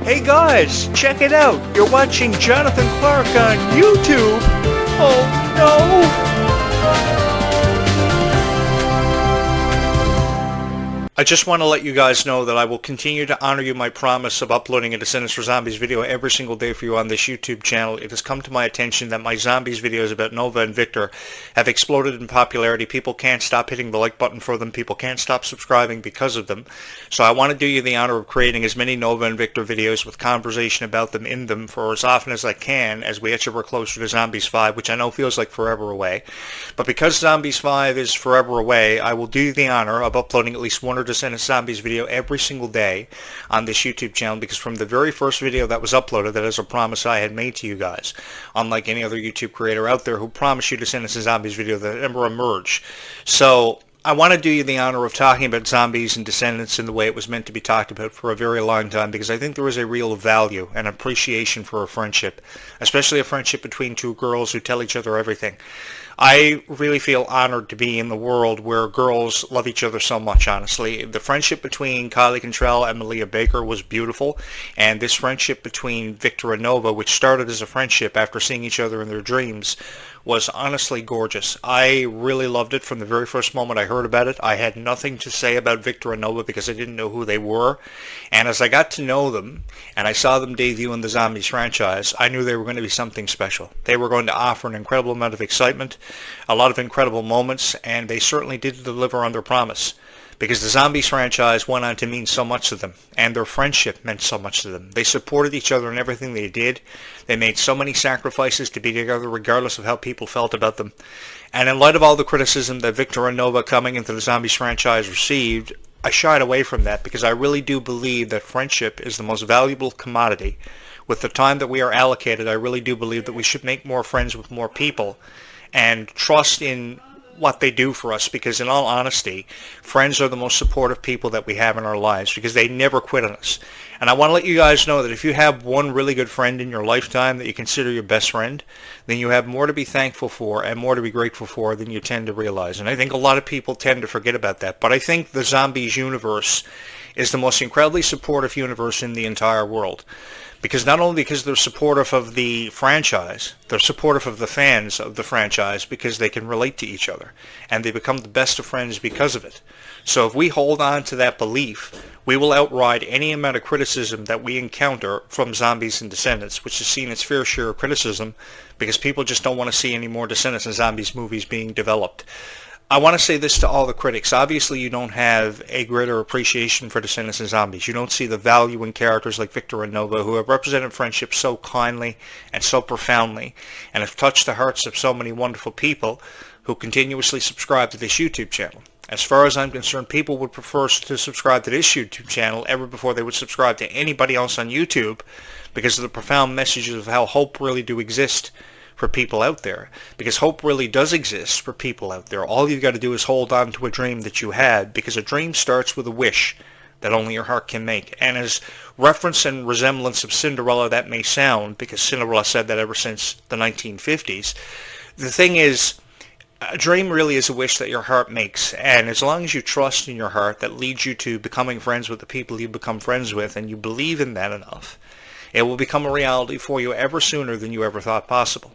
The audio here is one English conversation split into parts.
Hey guys, check it out. You're watching Jonathan Clarke on YouTube. Oh no! I just want to let you guys know that I will continue to honor you my promise of uploading a Descendants for Zombies video every single day for you on this YouTube channel. It has come to my attention that my zombies videos about Nova and Victor have exploded in popularity. People can't stop hitting the like button for them. People can't stop subscribing because of them. So I want to do you the honor of creating as many Nova and Victor videos with conversation about them in them for as often as I can as we edge ever closer to Zombies 5, which I know feels like forever away. But because Zombies 5 is forever away, I will do you the honor of uploading at least one or Descendants Zombies video every single day on this YouTube channel, because from the very first video that was uploaded, that is a promise I had made to you guys, unlike any other YouTube creator out there who promised you Descendants and Zombies video that never emerged. So I want to do you the honor of talking about zombies and Descendants in the way it was meant to be talked about for a very long time, because I think there is a real value and appreciation for a friendship, especially a friendship between two girls who tell each other everything. I really feel honored to be in the world where girls love each other so much, honestly. The friendship between Kylie Cantrell and Malia Baker was beautiful, and this friendship between Victor and Nova, which started as a friendship after seeing each other in their dreams, was honestly gorgeous. I really loved it from the very first moment I heard about it. I had nothing to say about Victor and Nova because I didn't know who they were, and as I got to know them and I saw them debut in the Zombies franchise, I knew they were going to be something special. They were going to offer an incredible amount of excitement, a lot of incredible moments, and they certainly did deliver on their promise, because the Zombies franchise went on to mean so much to them, and their friendship meant so much to them. They supported each other in everything they did. They made so many sacrifices to be together regardless of how people felt about them. And in light of all the criticism that Victor and Nova coming into the Zombies franchise received, I shied away from that, because I really do believe that friendship is the most valuable commodity. With the time that we are allocated, I really do believe that we should make more friends with more people and trust in what they do for us, because in all honesty, friends are the most supportive people that we have in our lives, because they never quit on us. And I want to let you guys know that if you have one really good friend in your lifetime that you consider your best friend, then you have more to be thankful for and more to be grateful for than you tend to realize. And I think a lot of people tend to forget about that. But I think the Zombies universe is the most incredibly supportive universe in the entire world. Because not only because they're supportive of the franchise, they're supportive of the fans of the franchise because they can relate to each other, and they become the best of friends because of it. So if we hold on to that belief, we will outride any amount of criticism that we encounter from Zombies and Descendants, which has seen its fair share of criticism because people just don't want to see any more Descendants and Zombies movies being developed. I want to say this to all the critics. Obviously, you don't have a greater appreciation for Descendants and Zombies. You don't see the value in characters like Victor and Nova, who have represented friendship so kindly and so profoundly, and have touched the hearts of so many wonderful people who continuously subscribe to this YouTube channel. As far as I'm concerned, people would prefer to subscribe to this YouTube channel ever before they would subscribe to anybody else on YouTube, because of the profound messages of how hope really do exist for people out there, because hope really does exist for people out there. All you've got to do is hold on to a dream that you had, because a dream starts with a wish that only your heart can make. And as reference and resemblance of Cinderella that may sound, because Cinderella said that ever since the 1950s, the thing is, a dream really is a wish that your heart makes, and as long as you trust in your heart that leads you to becoming friends with the people you become friends with, and you believe in that enough, it will become a reality for you ever sooner than you ever thought possible.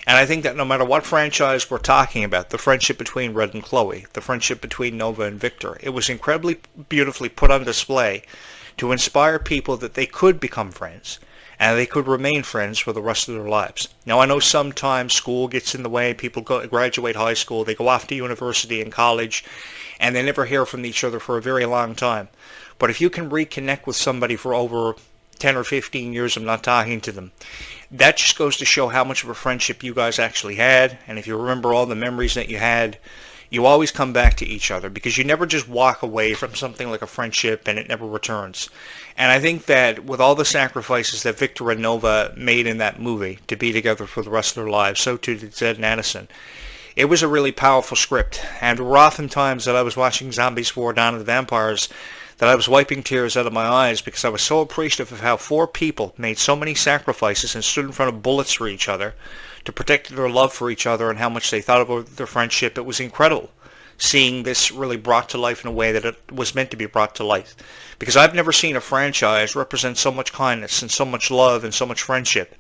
And I think that no matter what franchise we're talking about, the friendship between Red and Chloe, the friendship between Nova and Victor, it was incredibly beautifully put on display to inspire people that they could become friends, and they could remain friends for the rest of their lives. Now, I know sometimes school gets in the way. People graduate high school, they go off to university and college, and they never hear from each other for a very long time. But if you can reconnect with somebody for over 10 or 15 years of not talking to them, that just goes to show how much of a friendship you guys actually had. And if you remember all the memories that you had, you always come back to each other, because you never just walk away from something like a friendship and it never returns. And I think that with all the sacrifices that Victor and Nova made in that movie to be together for the rest of their lives, so too did Zed and Addison. It was a really powerful script, and there were often times that I was watching Zombies 4: Dawn of the Vampires that I was wiping tears out of my eyes, because I was so appreciative of how 4 people made so many sacrifices and stood in front of bullets for each other to protect their love for each other and how much they thought about their friendship. It was incredible seeing this really brought to life in a way that it was meant to be brought to life. Because I've never seen a franchise represent so much kindness and so much love and so much friendship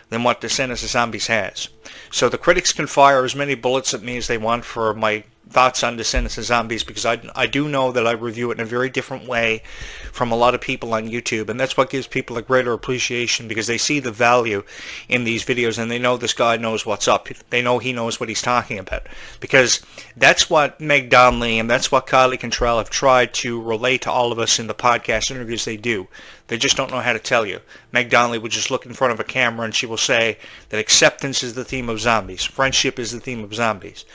than what Descendants of Zombies has. So the critics can fire as many bullets at me as they want for my thoughts on Descendants of Zombies, because I do know that I review it in a very different way from a lot of people on YouTube, and that's what gives people a greater appreciation, because they see the value in these videos and they know this guy knows what's up. They know he knows what he's talking about, because that's what Meg Donnelly and that's what Kylie Cantrell have tried to relate to all of us in the podcast interviews they do. They just don't know how to tell you. Meg Donnelly would just look in front of a camera and she will say that acceptance is the theme of zombies, friendship is the theme of zombies.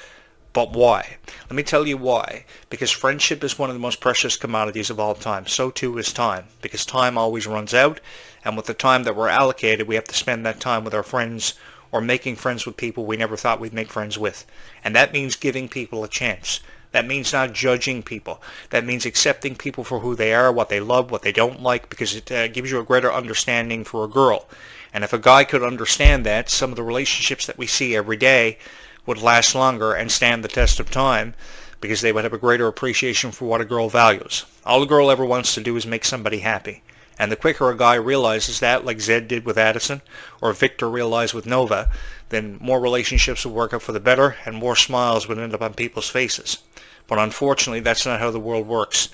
But why? Let me tell you why. Because friendship is one of the most precious commodities of all time. So too is time. Because time always runs out, and with the time that we're allocated, we have to spend that time with our friends or making friends with people we never thought we'd make friends with. And that means giving people a chance. That means not judging people. That means accepting people for who they are, what they love, what they don't like, because it gives you a greater understanding for a girl. And if a guy could understand that, some of the relationships that we see every day would last longer and stand the test of time, because they would have a greater appreciation for what a girl values. All a girl ever wants to do is make somebody happy. And the quicker a guy realizes that, like Zed did with Addison, or Victor realized with Nova, then more relationships would work out for the better, and more smiles would end up on people's faces. But unfortunately, that's not how the world works.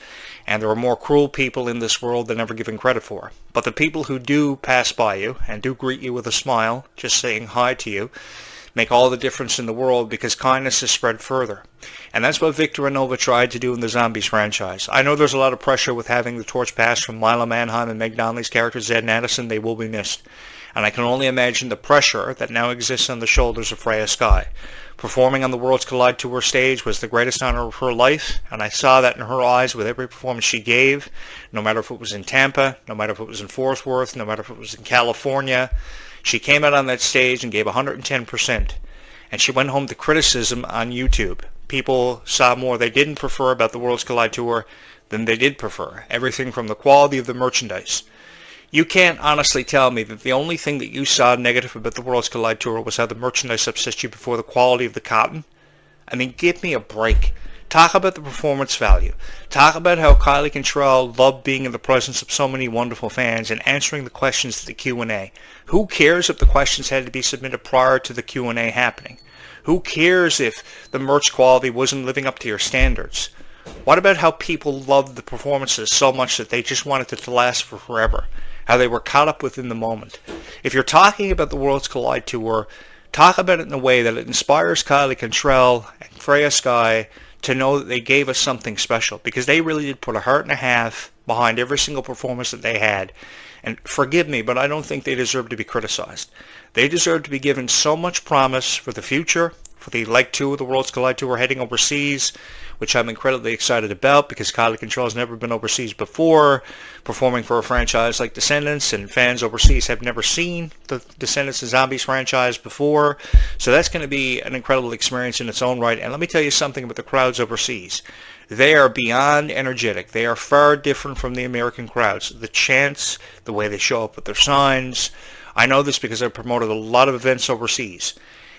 And there are more cruel people in this world than ever given credit for. But the people who do pass by you, and do greet you with a smile, just saying hi to you, make all the difference in the world, because kindness is spread further. And that's what Victor and Nova tried to do in the Zombies franchise. I know there's a lot of pressure with having the torch passed from Milo Manheim and Meg Donnelly's characters, Zed and Addison. They will be missed. And I can only imagine the pressure that now exists on the shoulders of Freya Skye. Performing on the Worlds Collide Tour stage was the greatest honor of her life, and I saw that in her eyes with every performance she gave, no matter if it was in Tampa, no matter if it was in Fort Worth, no matter if it was in California. She came out on that stage and gave 110%, and she went home to criticism on YouTube. People saw more they didn't prefer about the Worlds Collide Tour than they did prefer. Everything from the quality of the merchandise. You can't honestly tell me that the only thing that you saw negative about the Worlds Collide Tour was how the merchandise upset you before the quality of the cotton. I mean, give me a break. Talk about the performance value. Talk about how Kylie Cantrell loved being in the presence of so many wonderful fans and answering the questions to the Q&A. Who cares if the questions had to be submitted prior to the Q&A happening? Who cares if the merch quality wasn't living up to your standards? What about how people loved the performances so much that they just wanted it to last for forever? How they were caught up within the moment. If you're talking about the Worlds Collide Tour, talk about it in a way that it inspires Kylie Cantrell and Freya Skye to know that they gave us something special, because they really did put a heart and a half behind every single performance that they had. And forgive me, but I don't think they deserve to be criticized. They deserve to be given so much promise for the future, for the Leg 2 of the Worlds Collide Tour heading overseas, which I'm incredibly excited about, because Kylie Cantrell has never been overseas before, performing for a franchise like Descendants, and fans overseas have never seen the Descendants of Zombies franchise before. So that's going to be an incredible experience in its own right. And let me tell you something about the crowds overseas. They are beyond energetic. They are far different from the American crowds. The chants, the way they show up with their signs. I know this because I've promoted a lot of events overseas.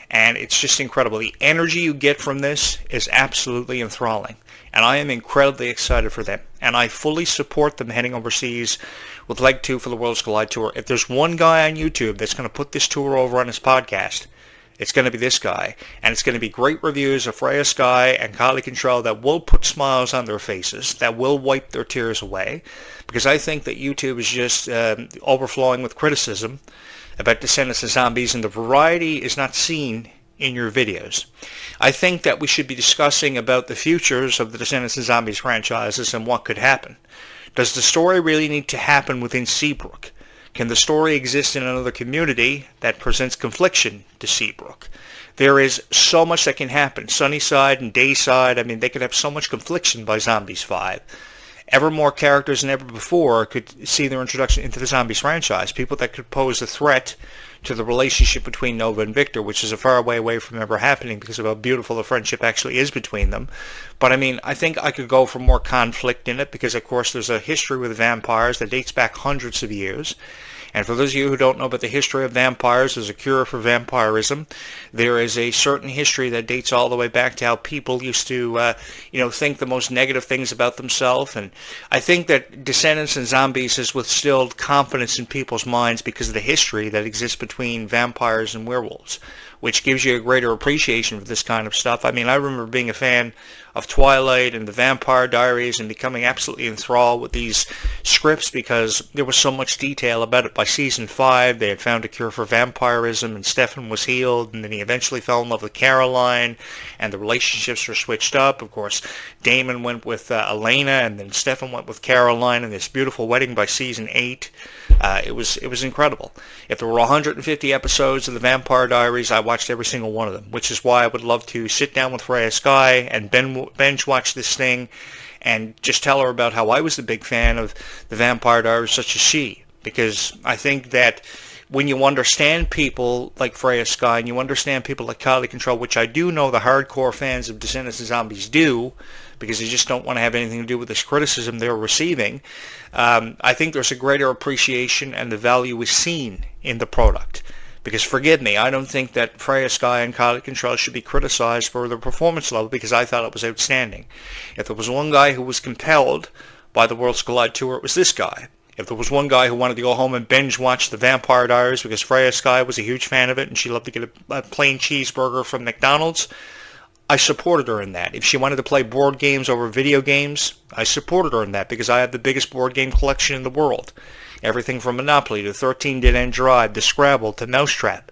And it's just incredible. The energy you get from this is absolutely enthralling. And I am incredibly excited for them. And I fully support them heading overseas with Leg 2 for the Worlds Collide Tour. If there's one guy on YouTube that's going to put this tour over on his podcast, it's going to be this guy. And it's going to be great reviews of Freya Skye and Kylie Cantrell that will put smiles on their faces, that will wipe their tears away. Because I think that YouTube is just overflowing with criticism about Descendants of Zombies, and the variety is not seen in your videos. I think that we should be discussing about the futures of the Descendants of Zombies franchises and what could happen. Does the story really need to happen within Seabrook? Can the story exist in another community that presents confliction to Seabrook? There is so much that can happen. Sunnyside and Dayside, I mean, they could have so much confliction by Zombies 5. Ever more characters than ever before could see their introduction into the Zombies franchise. People that could pose a threat to the relationship between Nova and Victor, which is a far way from ever happening because of how beautiful the friendship actually is between them. But I mean, I think I could go for more conflict in it because, of course, there's a history with vampires that dates back hundreds of years. And for those of you who don't know about the history of vampires, there's a cure for vampirism. There is a certain history that dates all the way back to how people used to, think the most negative things about themselves. And I think that Descendants and Zombies has withstood confidence in people's minds because of the history that exists between vampires and werewolves, which gives you a greater appreciation for this kind of stuff. I mean, I remember being a fan of Twilight and the Vampire Diaries and becoming absolutely enthralled with these scripts because there was so much detail about it. By season 5, they had found a cure for vampirism, and Stefan was healed, and then he eventually fell in love with Caroline, and the relationships were switched up. Of course, Damon went with Elena, and then Stefan went with Caroline, and this beautiful wedding by season 8. It was incredible. If there were 150 episodes of the Vampire Diaries, I watched every single one of them, which is why I would love to sit down with Freya Sky and binge watch this thing and just tell her about how I was the big fan of the Vampire Diaries, such as she. Because I think that when you understand people like Freya Sky and you understand people like Kylie Control, which I do know the hardcore fans of Descendants and Zombies do, because they just don't want to have anything to do with this criticism they're receiving, I think there's a greater appreciation and the value is seen in the product. Because forgive me, I don't think that Freya Sky and Kylie Control should be criticized for their performance level because I thought it was outstanding. If there was one guy who was compelled by the Worlds Collide tour, it was this guy. If there was one guy who wanted to go home and binge watch the Vampire Diaries because Freya Sky was a huge fan of it and she loved to get a plain cheeseburger from McDonald's, I supported her in that. If she wanted to play board games over video games, I supported her in that because I have the biggest board game collection in the world. Everything from Monopoly to 13 Dead End Drive to Scrabble to Mousetrap,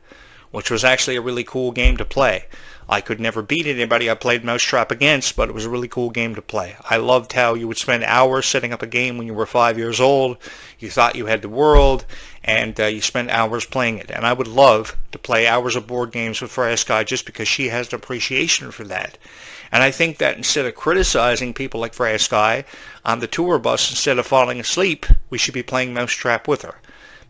which was actually a really cool game to play. I could never beat anybody I played Mousetrap against, but it was a really cool game to play. I loved how you would spend hours setting up a game when you were 5 years old. You thought you had the world, and you spent hours playing it. And I would love to play hours of board games with Freya Sky just because she has an appreciation for that. And I think that instead of criticizing people like Freya Sky on the tour bus, instead of falling asleep, we should be playing Mousetrap with her.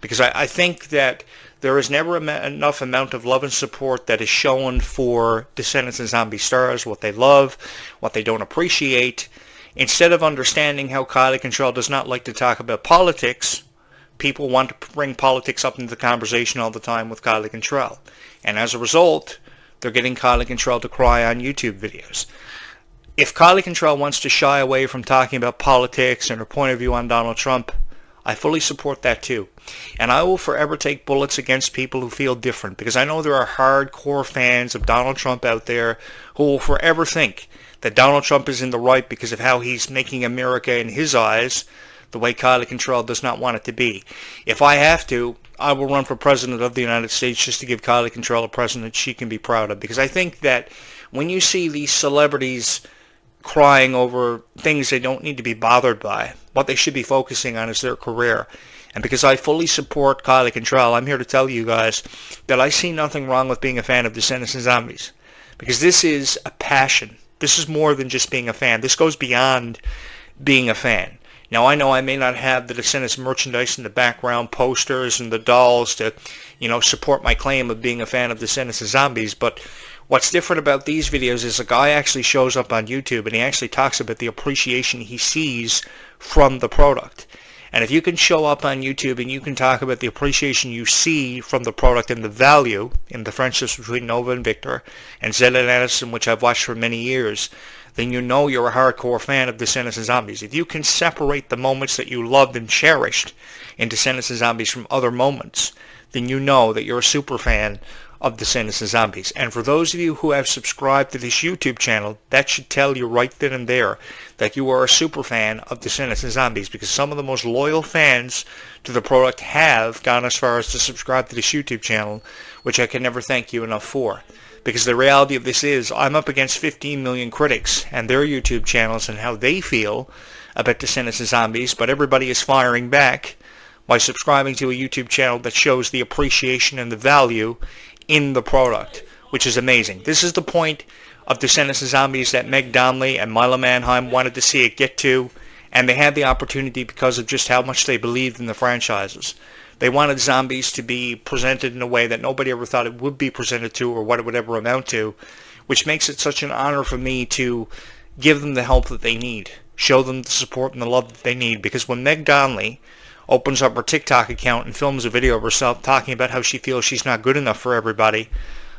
Because I think that there is never enough amount of love and support that is shown for Descendants and Zombie stars, what they love, what they don't appreciate. Instead of understanding how Kylie Control does not like to talk about politics, people want to bring politics up into the conversation all the time with Kylie Control. And as a result, they're getting Kylie Control to cry on YouTube videos. If Kylie Control wants to shy away from talking about politics and her point of view on Donald Trump, I fully support that too. And I will forever take bullets against people who feel different, because I know there are hardcore fans of Donald Trump out there who will forever think that Donald Trump is in the right because of how he's making America, in his eyes, the way Kylie Control does not want it to be. If I have to, I will run for president of the United States just to give Kylie Control a president she can be proud of. Because I think that when you see these celebrities crying over things they don't need to be bothered by, what they should be focusing on is their career. And because I fully support Kylie Control, I'm here to tell you guys that I see nothing wrong with being a fan of Descendants and Zombies. Because this is a passion. This is more than just being a fan. This goes beyond being a fan. Now, I know I may not have the Descendants merchandise in the background, posters and the dolls to, support my claim of being a fan of Descendants and Zombies, but what's different about these videos is a guy actually shows up on YouTube and he actually talks about the appreciation he sees from the product. And if you can show up on YouTube and you can talk about the appreciation you see from the product and the value in the friendships between Nova and Victor and Zed and Addison, which I've watched for many years, then you know you're a hardcore fan of Descendants and Zombies. If you can separate the moments that you loved and cherished in Descendants and Zombies from other moments, then you know that you're a super fan of Descendants and Zombies. And for those of you who have subscribed to this YouTube channel, that should tell you right then and there that you are a super fan of Descendants and Zombies, because some of the most loyal fans to the product have gone as far as to subscribe to this YouTube channel, which I can never thank you enough for. Because the reality of this is, I'm up against 15 million critics and their YouTube channels and how they feel about Descendants and Zombies, but everybody is firing back by subscribing to a YouTube channel that shows the appreciation and the value in the product, which is amazing. This is the point of Descendants and Zombies that Meg Donnelly and Mila Manheim wanted to see it get to, and they had the opportunity because of just how much they believed in the franchises. They wanted zombies to be presented in a way that nobody ever thought it would be presented to or what it would ever amount to, which makes it such an honor for me to give them the help that they need, show them the support and the love that they need. Because when Meg Donnelly opens up her TikTok account and films a video of herself talking about how she feels she's not good enough for everybody,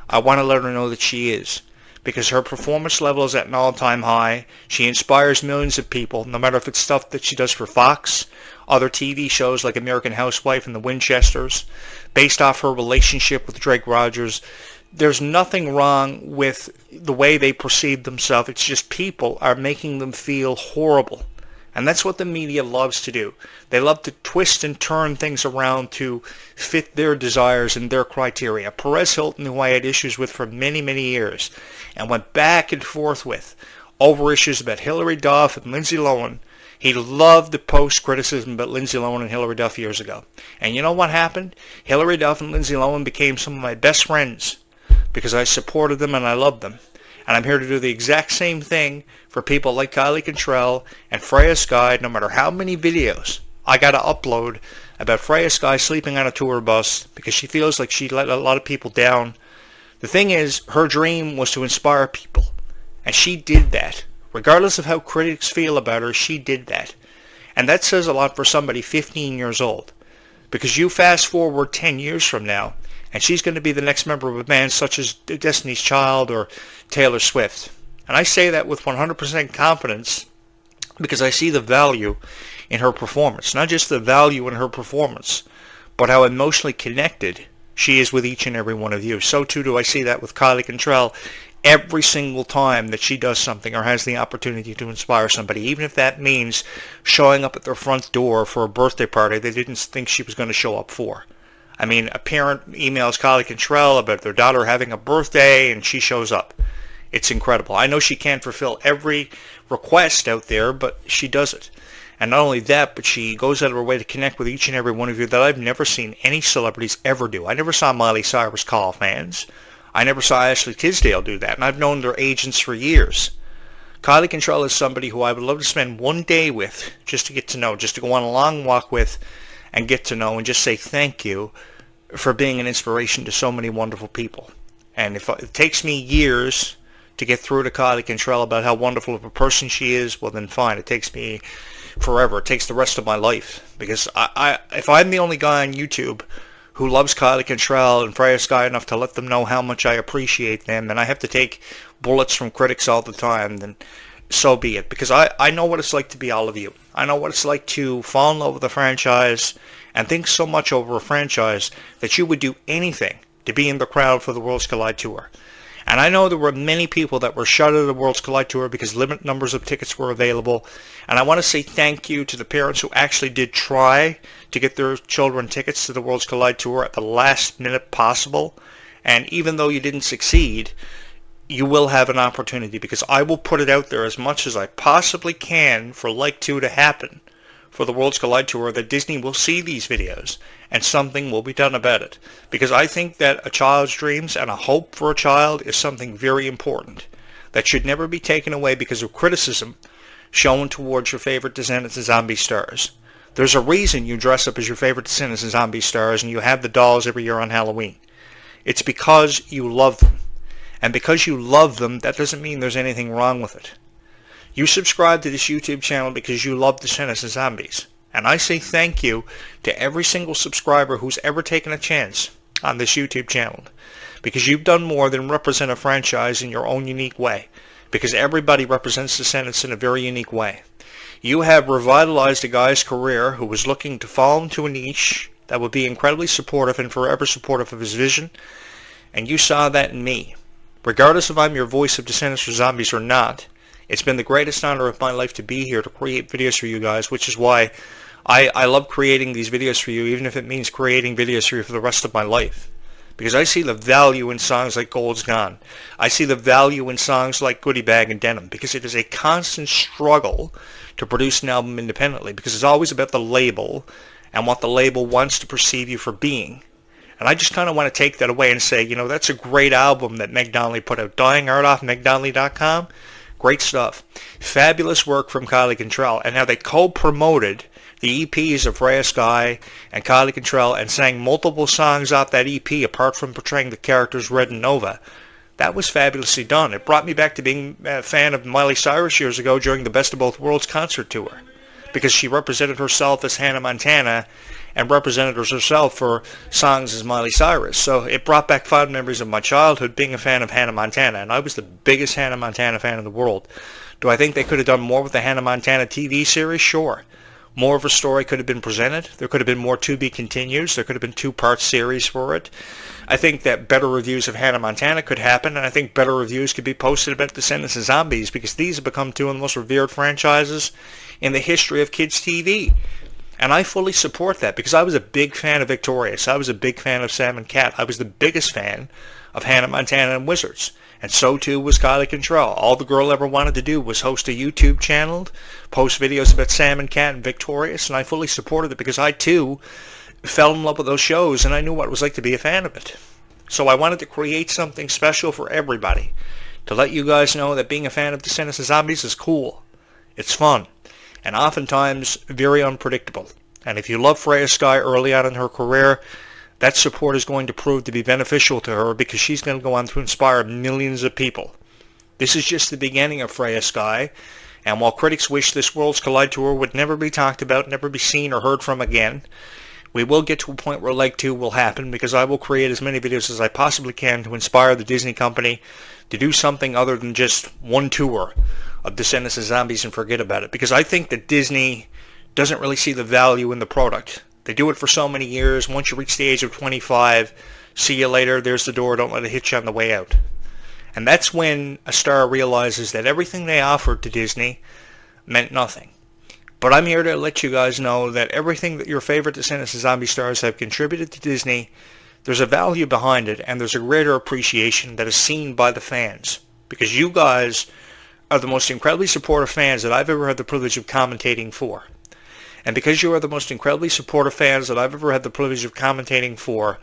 I want to let her know that she is. Because her performance level is at an all-time high. She inspires millions of people, no matter if it's stuff that she does for Fox, other TV shows like American Housewife and The Winchesters, based off her relationship with Drake Rogers. There's nothing wrong with the way they perceive themselves. It's just people are making them feel horrible. And that's what the media loves to do. They love to twist and turn things around to fit their desires and their criteria. Perez Hilton, who I had issues with for many, many years, and went back and forth with over issues about Hilary Duff and Lindsay Lohan. He loved to post criticism about Lindsay Lohan and Hilary Duff years ago. And you know what happened? Hilary Duff and Lindsay Lohan became some of my best friends because I supported them and I loved them. And I'm here to do the exact same thing for people like Kylie Cantrell and Freya Sky, no matter how many videos I got to upload about Freya Sky sleeping on a tour bus because she feels like she let a lot of people down. The thing is, her dream was to inspire people. And she did that. Regardless of how critics feel about her, she did that. And that says a lot for somebody 15 years old. Because you fast forward 10 years from now, and she's going to be the next member of a band such as Destiny's Child or Taylor Swift. And I say that with 100% confidence because I see the value in her performance. Not just the value in her performance, but how emotionally connected she is with each and every one of you. So too do I see that with Kylie Cantrell every single time that she does something or has the opportunity to inspire somebody, even if that means showing up at their front door for a birthday party they didn't think she was going to show up for. I mean, a parent emails Kylie Cantrell about their daughter having a birthday and she shows up. It's incredible. I know she can't fulfill every request out there, but she does it. And not only that, but she goes out of her way to connect with each and every one of you that I've never seen any celebrities ever do. I never saw Miley Cyrus call fans. I never saw Ashley Tisdale do that, and I've known their agents for years. Kylie Cantrell is somebody who I would love to spend one day with just to get to know, just to go on a long walk with and get to know and just say thank you for being an inspiration to so many wonderful people. And if it takes me years to get through to Kylie Cantrell about how wonderful of a person she is, well then fine. It takes me forever. It takes the rest of my life. Because if I'm the only guy on YouTube who loves Kylie Cantrell and Freya Sky enough to let them know how much I appreciate them, and I have to take bullets from critics all the time, then so be it. Because I know what it's like to be all of you. I know what it's like to fall in love with a franchise and think so much over a franchise that you would do anything to be in the crowd for the Worlds Collide Tour. And I know there were many people that were shut out of the Worlds Collide Tour because limited numbers of tickets were available. And I want to say thank you to the parents who actually did try to get their children tickets to the Worlds Collide Tour at the last minute possible. And even though you didn't succeed, you will have an opportunity because I will put it out there as much as I possibly can for Like 2 to happen for the Worlds Collide Tour, that Disney will see these videos and something will be done about it. Because I think that a child's dreams and a hope for a child is something very important that should never be taken away because of criticism shown towards your favorite Descendants and Zombie stars. There's a reason you dress up as your favorite Descendants and Zombie stars and you have the dolls every year on Halloween. It's because you love them. And because you love them, that doesn't mean there's anything wrong with it. You subscribe to this YouTube channel because you love Descendants and Zombies. And I say thank you to every single subscriber who's ever taken a chance on this YouTube channel. Because you've done more than represent a franchise in your own unique way. Because everybody represents Descendants in a very unique way. You have revitalized a guy's career who was looking to fall into a niche that would be incredibly supportive and forever supportive of his vision. And you saw that in me. Regardless if I'm your voice of Descendants for Zombies or not, it's been the greatest honor of my life to be here to create videos for you guys, which is why I love creating these videos for you, even if it means creating videos for you for the rest of my life. Because I see the value in songs like Gold's Gone. I see the value in songs like Goodie Bag and Denim, because it is a constant struggle to produce an album independently, because it's always about the label and what the label wants to perceive you for being. And I just kind of want to take that away and say, you know, that's a great album that Meg Donnelly put out. Dying Art off MegDonnelly.com. Great stuff. Fabulous work from Kylie Cantrell. And now they co-promoted the EPs of Freya Sky and Kylie Cantrell and sang multiple songs off that EP apart from portraying the characters Red and Nova. That was fabulously done. It brought me back to being a fan of Miley Cyrus years ago during the Best of Both Worlds concert tour. because she represented herself as Hannah Montana and represented herself for songs as Miley Cyrus. So it brought back fond memories of my childhood being a fan of Hannah Montana, and I was the biggest Hannah Montana fan in the world. Do I think they could have done more with the Hannah Montana TV series? Sure. More of a story could have been presented. There could have been more to be continues. There could have been two-part series for it. I think that better reviews of Hannah Montana could happen, and I think better reviews could be posted about Descendants of Zombies, because these have become two of the most revered franchises in the history of kids' TV. And I fully support that, because I was a big fan of Victorious. I was a big fan of Sam and Cat. I was the biggest fan of Hannah Montana and Wizards. And so too was Kylie Control. All the girl ever wanted to do was host a YouTube channel, post videos about Sam and Cat and Victorious, and I fully supported it because I too fell in love with those shows and I knew what it was like to be a fan of it. So I wanted to create something special for everybody, to let you guys know that being a fan of Descendants of Zombies is cool. It's fun, and oftentimes very unpredictable. And if you love Freya Sky early on in her career, that support is going to prove to be beneficial to her, because she's going to go on to inspire millions of people. This is just the beginning of Freya Sky, and while critics wish this Worlds Collide tour would never be talked about, never be seen or heard from again, we will get to a point where Leg 2 will happen, because I will create as many videos as I possibly can to inspire the Disney company to do something other than just one tour of Descendants of Zombies and forget about it, because I think that Disney doesn't really see the value in the product. They do it for so many years. Once you reach the age of 25, see you later, there's the door, don't let it hit you on the way out. And that's when a star realizes that everything they offered to Disney meant nothing. But I'm here to let you guys know that everything that your favorite Descendants of Zombie stars have contributed to Disney, there's a value behind it, and there's a greater appreciation that is seen by the fans. Because you guys are the most incredibly supportive fans that I've ever had the privilege of commentating for. And because you are the most incredibly supportive fans that I've ever had the privilege of commentating for,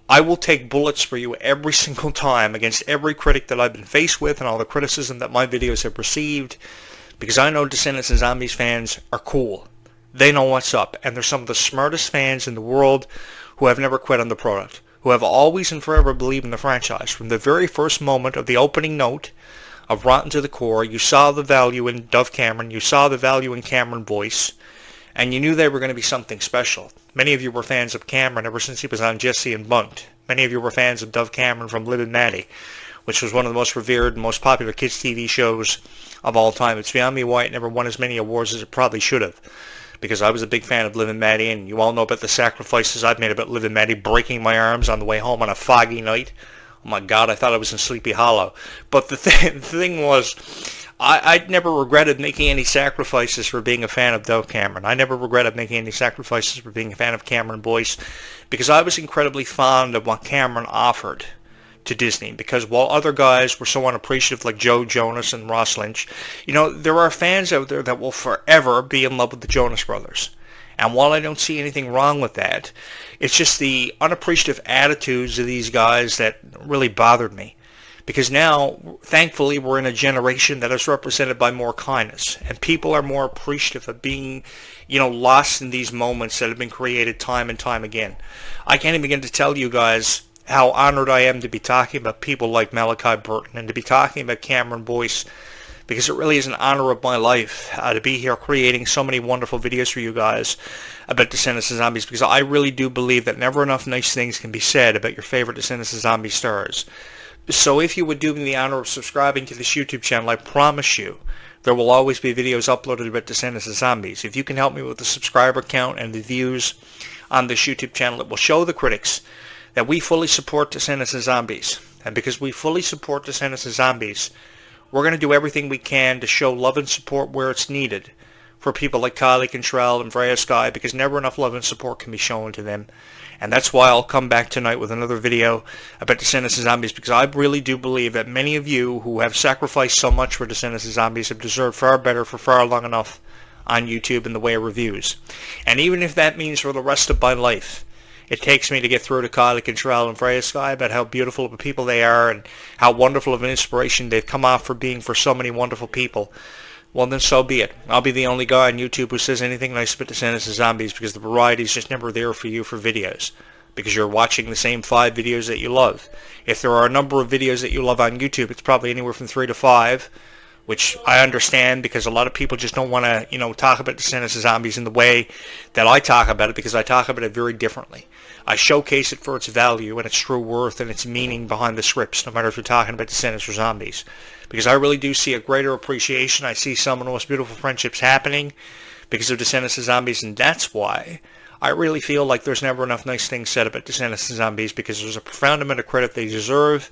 I will take bullets for you every single time against every critic that I've been faced with and all the criticism that my videos have received, because I know Descendants of Zombies fans are cool. They know what's up, and they're some of the smartest fans in the world who have never quit on the product, who have always and forever believed in the franchise. From the very first moment of the opening note of Rotten to the Core, you saw the value in Dove Cameron, you saw the value in Cameron Boyce, and you knew they were going to be something special. Many of you were fans of Cameron ever since he was on Jesse and Bunked. Many of you were fans of Dove Cameron from Liv and Maddie, which was one of the most revered and most popular kids' TV shows of all time. It's beyond me why it never won as many awards as it probably should have, because I was a big fan of Liv and Maddie, and you all know about the sacrifices I've made about Liv and Maddie breaking my arms on the way home on a foggy night. Oh my God, I thought I was in Sleepy Hollow. But the thing was, I'd never regretted making any sacrifices for being a fan of Dove Cameron. I never regretted making any sacrifices for being a fan of Cameron Boyce, because I was incredibly fond of what Cameron offered to Disney. Because while other guys were so unappreciative, like Joe Jonas and Ross Lynch, you know, there are fans out there that will forever be in love with the Jonas Brothers. And while I don't see anything wrong with that, it's just the unappreciative attitudes of these guys that really bothered me. Because now, thankfully, we're in a generation that is represented by more kindness, and people are more appreciative of being, you know, lost in these moments that have been created time and time again. I can't even begin to tell you guys how honored I am to be talking about people like Malachi Burton and to be talking about Cameron Boyce, because it really is an honor of my life to be here creating so many wonderful videos for you guys about Descendants of Zombies, because I really do believe that never enough nice things can be said about your favorite Descendants of Zombies stars. So if you would do me the honor of subscribing to this YouTube channel, I promise you there will always be videos uploaded about Descendants of Zombies. If you can help me with the subscriber count and the views on this YouTube channel, it will show the critics that we fully support Descendants of Zombies. And because we fully support Descendants of Zombies, we're going to do everything we can to show love and support where it's needed for people like Kylie Contrell and Freya Sky, because never enough love and support can be shown to them. And that's why I'll come back tonight with another video about Descendants of Zombies, because I really do believe that many of you who have sacrificed so much for Descendants of Zombies have deserved far better for far long enough on YouTube in the way of reviews. And even if that means for the rest of my life, it takes me to get through to Kylie Contrell and Freya Sky about how beautiful of people they are and how wonderful of an inspiration they've come off for being for so many wonderful people, well then so be it. I'll be the only guy on YouTube who says anything nice about Descendants of Zombies, because the variety is just never there for you for videos, because you're watching the same 5 videos that you love. If there are a number of videos that you love on YouTube, it's probably anywhere from 3 to 5, which I understand because a lot of people just don't want to, talk about Descendants of Zombies in the way that I talk about it, because I talk about it very differently. I showcase it for its value and its true worth and its meaning behind the scripts, no matter if you're talking about Descendants or Zombies. Because I really do see a greater appreciation. I see some of the most beautiful friendships happening because of Descendants of Zombies, and that's why I really feel like there's never enough nice things said about Descendants of Zombies, because there's a profound amount of credit they deserve,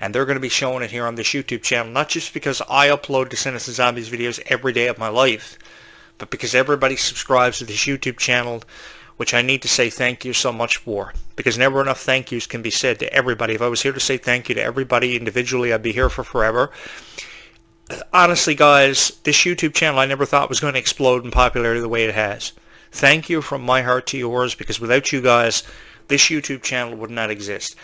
and they're going to be showing it here on this YouTube channel, not just because I upload Descendants of Zombies videos every day of my life, but because everybody subscribes to this YouTube channel, which I need to say thank you so much for, because never enough thank yous can be said to everybody. If I was here to say thank you to everybody individually, I'd be here for forever. Honestly, guys, this YouTube channel I never thought was going to explode in popularity the way it has. Thank you from my heart to yours, because without you guys, this YouTube channel would not exist.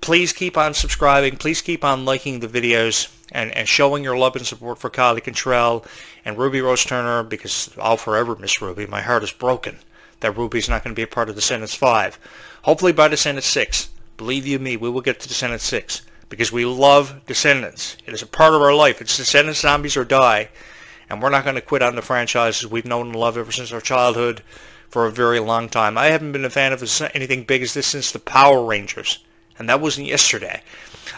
Please keep on subscribing. Please keep on liking the videos and showing your love and support for Kylie Cantrell and Ruby Rose Turner, because I'll forever miss Ruby. My heart is broken that Ruby's not going to be a part of Descendants 5. Hopefully by Descendants 6. Believe you me, we will get to Descendants 6, because we love Descendants. It is a part of our life. It's Descendants, Zombies, or die. And we're not going to quit on the franchises we've known and loved ever since our childhood for a very long time. I haven't been a fan of anything big as this since the Power Rangers. And that wasn't yesterday.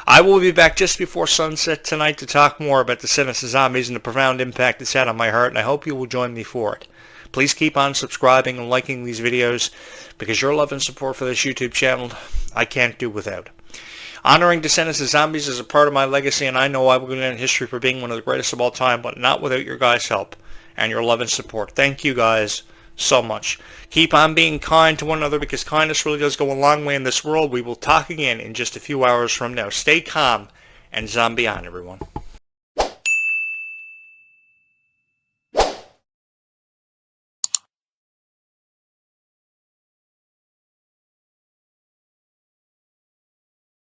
I will be back just before sunset tonight to talk more about Descendants of Zombies and the profound impact it's had on my heart, and I hope you will join me for it. Please keep on subscribing and liking these videos, because your love and support for this YouTube channel I can't do without. Honoring Descendants of Zombies is a part of my legacy, and I know I will go down in history for being one of the greatest of all time, but not without your guys' help and your love and support. Thank you guys so much. Keep on being kind to one another, because kindness really does go a long way in this world. We will talk again in just a few hours from now. Stay calm and zombie on, everyone.